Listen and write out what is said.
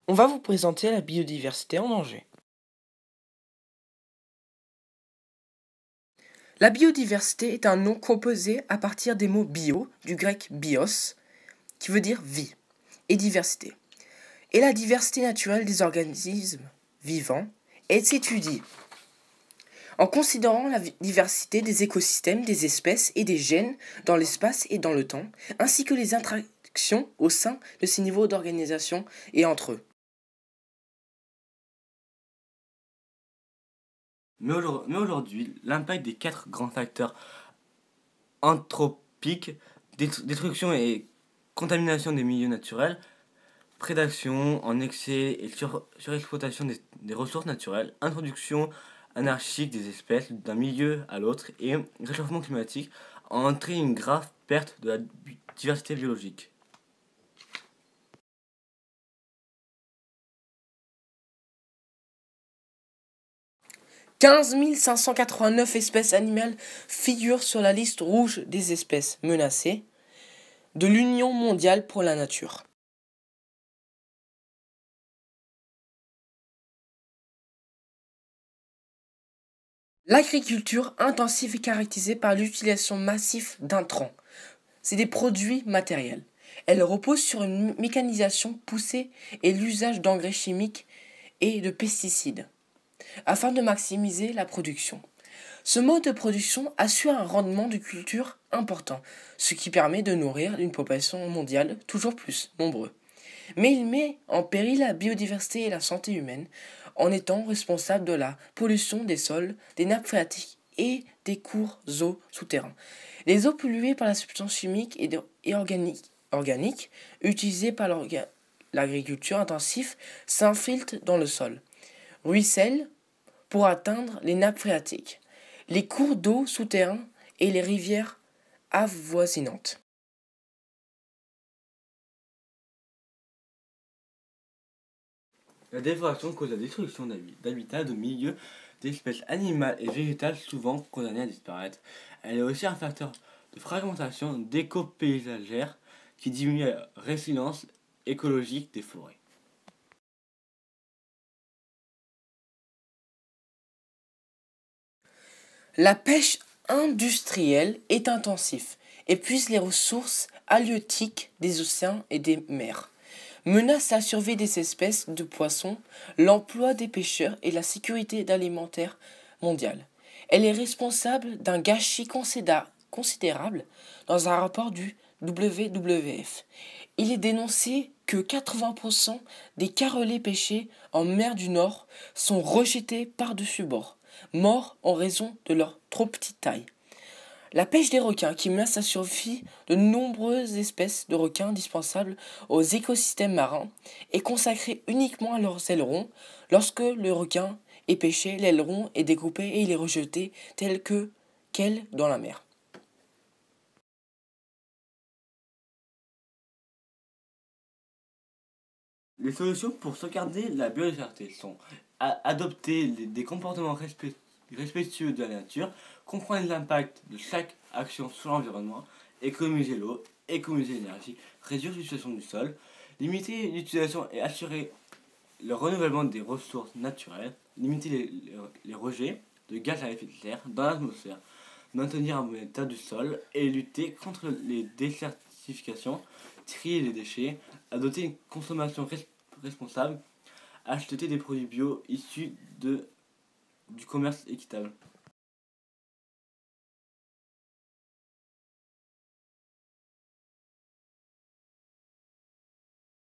On va vous présenter la biodiversité en danger. La biodiversité est un nom composé à partir des mots bio, du grec bios, qui veut dire vie, et diversité. Et la diversité naturelle des organismes vivants est étudiée en considérant la diversité des écosystèmes, des espèces et des gènes dans l'espace et dans le temps, ainsi que les interactions au sein de ces niveaux d'organisation et entre eux. Mais aujourd'hui, l'impact des quatre grands facteurs anthropiques, destruction et contamination des milieux naturels, prédation en excès et surexploitation des ressources naturelles, introduction anarchique des espèces d'un milieu à l'autre et réchauffement climatique ont entraîné une grave perte de la diversité biologique. 15 589 espèces animales figurent sur la liste rouge des espèces menacées de l'Union mondiale pour la nature. L'agriculture intensive est caractérisée par l'utilisation massive d'intrants. C'est des produits matériels. Elle repose sur une mécanisation poussée et l'usage d'engrais chimiques et de pesticides afin de maximiser la production. Ce mode de production assure un rendement de culture important, ce qui permet de nourrir une population mondiale toujours plus nombreuse. Mais il met en péril la biodiversité et la santé humaine en étant responsable de la pollution des sols, des nappes phréatiques et des cours d'eau souterrains. Les eaux polluées par la substance chimique et organique utilisées par l'agriculture intensive s'infiltrent dans le sol, ruissellent pour atteindre les nappes phréatiques, les cours d'eau souterrains et les rivières avoisinantes. La déforestation cause la destruction d'habitats, de milieux, d'espèces animales et végétales souvent condamnées à disparaître. Elle est aussi un facteur de fragmentation d'éco-paysagère qui diminue la résilience écologique des forêts. La pêche industrielle est intensive, épuise les ressources halieutiques des océans et des mers, menace la survie des espèces de poissons, l'emploi des pêcheurs et la sécurité alimentaire mondiale. Elle est responsable d'un gâchis considérable dans un rapport du WWF. Il est dénoncé que 80% des carrelets pêchés en mer du Nord sont rejetés par-dessus bord, morts en raison de leur trop petite taille. La pêche des requins, qui menace la survie de nombreuses espèces de requins indispensables aux écosystèmes marins, est consacrée uniquement à leurs ailerons. Lorsque le requin est pêché, l'aileron est découpé et il est rejeté tel quel dans la mer. Les solutions pour sauvegarder la biodiversité sont adopter des comportements respectueux de la nature, comprendre l'impact de chaque action sur l'environnement, économiser l'eau, économiser l'énergie, réduire l'utilisation du sol, limiter l'utilisation et assurer le renouvellement des ressources naturelles, limiter les rejets de gaz à effet de serre dans l'atmosphère, maintenir un bon état du sol et lutter contre les désertifications, trier les déchets, adopter une consommation responsable, acheter des produits bio issus du commerce équitable.